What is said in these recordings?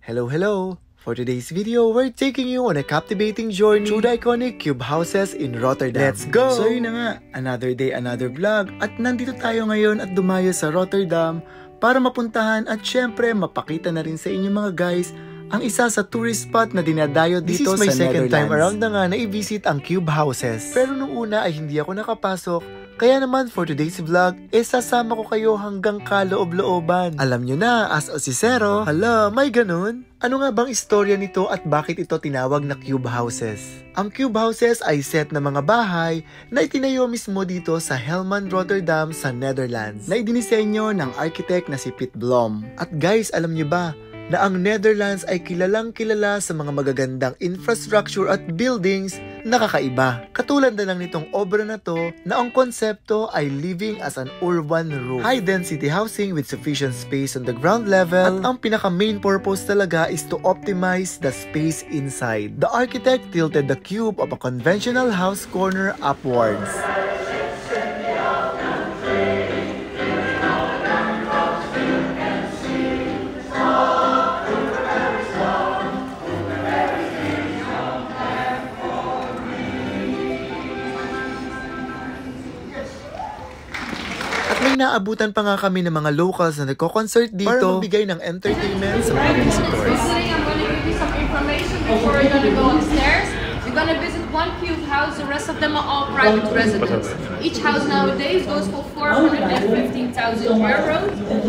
Hello! For today's video, we're taking you on a captivating journey through the iconic cube houses in Rotterdam. Let's go! So yun na nga, another day, another vlog. At nandito tayo ngayon at dumayo sa Rotterdam para mapuntahan at syempre mapakita na rin sa inyo mga guys ang isa sa tourist spot na dinadayo dito sa Netherlands. This is my second time around na nga na i-visit ang cube houses. Pero nung una ay hindi ako nakapasok. Kaya naman for today's vlog, sasama ko kayo hanggang kaloob-looban. Alam nyo na, as Osisero, hala, may ganun? Ano nga bang istorya nito at bakit ito tinawag na cube houses? Ang cube houses ay set na mga bahay na itinayo mismo dito sa Helmond, Rotterdam sa Netherlands na idinisenyo ng architect na si Piet Blom. At guys, alam nyo ba na ang Netherlands ay kilalang kilala sa mga magagandang infrastructure at buildings na kakaiba. Katulad na lang nitong obra na to na ang konsepto ay living as an urban room. High density housing with sufficient space on the ground level at ang pinaka main purpose talaga is to optimize the space inside. The architect tilted the cube of a conventional house corner upwards. May naabutan pa nga kami ng mga locals na nagko-concert dito para magbigay ng entertainment sa mga visitors. I'm going to give you some information before we're going to go upstairs. We're going to visit one cube house, the rest of them are all private residences. Each house nowadays goes for 415,000 euros.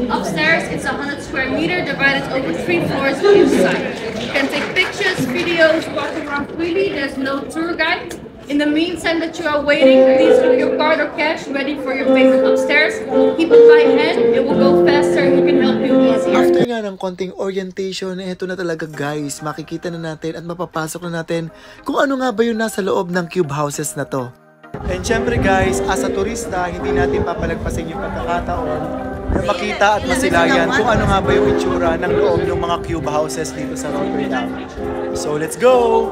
Upstairs, it's 100 square meter divided over 3 floors on each side. You can take pictures, videos, walk around freely. There's no tour guide. In the meantime that you are waiting, please keep your card or cash ready for your payment upstairs. Keep it by hand, it will go faster and we can help you easier. After nga ng konting orientation, eto na talaga guys, makikita na natin at mapapasok na natin kung ano nga ba yung nasa loob ng cube houses na to. And syempre guys, as a turista, hindi natin papalagpasin yung pagkakataon na makita at masilayan kung ano nga ba yung itsura ng loob ng mga cube houses dito sa Rotterdam. So let's go!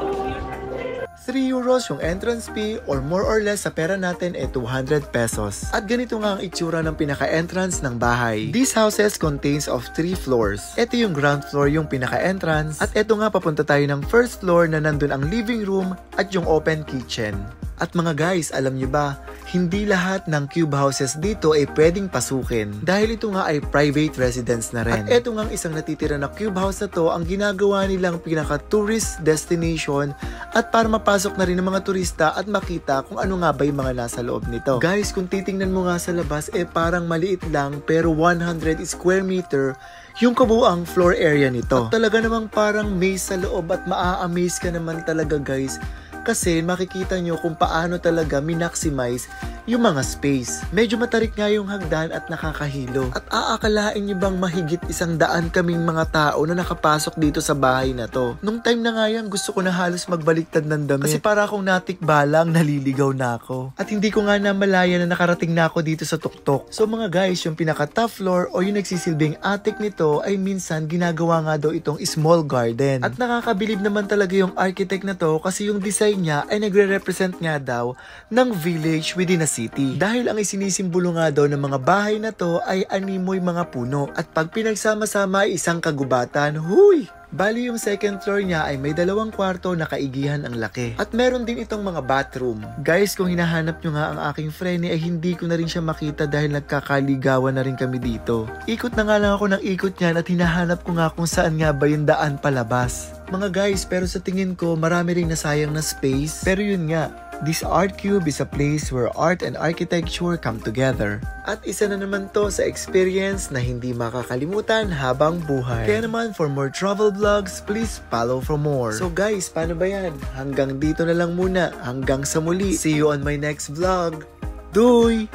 3 euros yung entrance fee or more or less sa pera natin 200 pesos. At ganito nga ang itsura ng pinaka-entrance ng bahay. These houses contains of 3 floors. Ito yung ground floor yung pinaka-entrance at ito nga papunta tayo ng first floor na nandun ang living room at yung open kitchen. At mga guys, alam nyo ba, hindi lahat ng cube houses dito ay pwedeng pasukin dahil ito nga ay private residence na rin. At ito nga isang natitira na cube house na to ang ginagawa nilang pinaka-tourist destination at para mapasok na rin ng mga turista at makita kung ano nga ba yung mga nasa loob nito. Guys, kung titingnan mo nga sa labas, parang maliit lang pero 100 square meter yung kabuuang floor area nito. At talaga namang parang maze sa loob at maa-amaze ka naman talaga guys. Kasi makikita nyo kung paano talaga minaximize yung mga space. Medyo matarik nga yung hagdan at nakakahilo. At aakalain nyo bang mahigit 100 kaming mga tao na nakapasok dito sa bahay na to? Nung time na nga yan, gusto ko na halos magbaliktad ng damit. Kasi para akong natikbalang naliligaw na ako. At hindi ko nga namalaya na nakarating na ako dito sa tuktok. So mga guys, yung pinaka-top floor o yung nagsisilbing attic nito ay minsan ginagawa nga daw itong small garden. At nakakabilib naman talaga yung architect na to kasi yung design niya ay nagre-represent nga daw ng village within a city. Dahil ang isinisimbolo nga daw ng mga bahay na to ay animoy mga puno. At pag pinagsama-sama ay isang kagubatan, huy! Bali yung second floor niya ay may 2 kwarto na kaigihan ang laki. At meron din itong mga bathroom. Guys, kung hinahanap nyo nga ang aking friend ay hindi ko na rin siya makita dahil nagkakaligawan na rin kami dito. Ikot na nga lang ako ng ikot niyan at hinahanap ko nga kung saan nga ba yung daan palabas. Mga guys, pero sa tingin ko marami ring nasayang na space. Pero yun nga, this art cube is a place where art and architecture come together. At isa na naman to sa experience na hindi makakalimutan habang buhay. Kaya naman, for more travel vlogs, please follow for more. So guys, paano ba yan? Hanggang dito na lang muna. Hanggang sa muli. See you on my next vlog. Doei!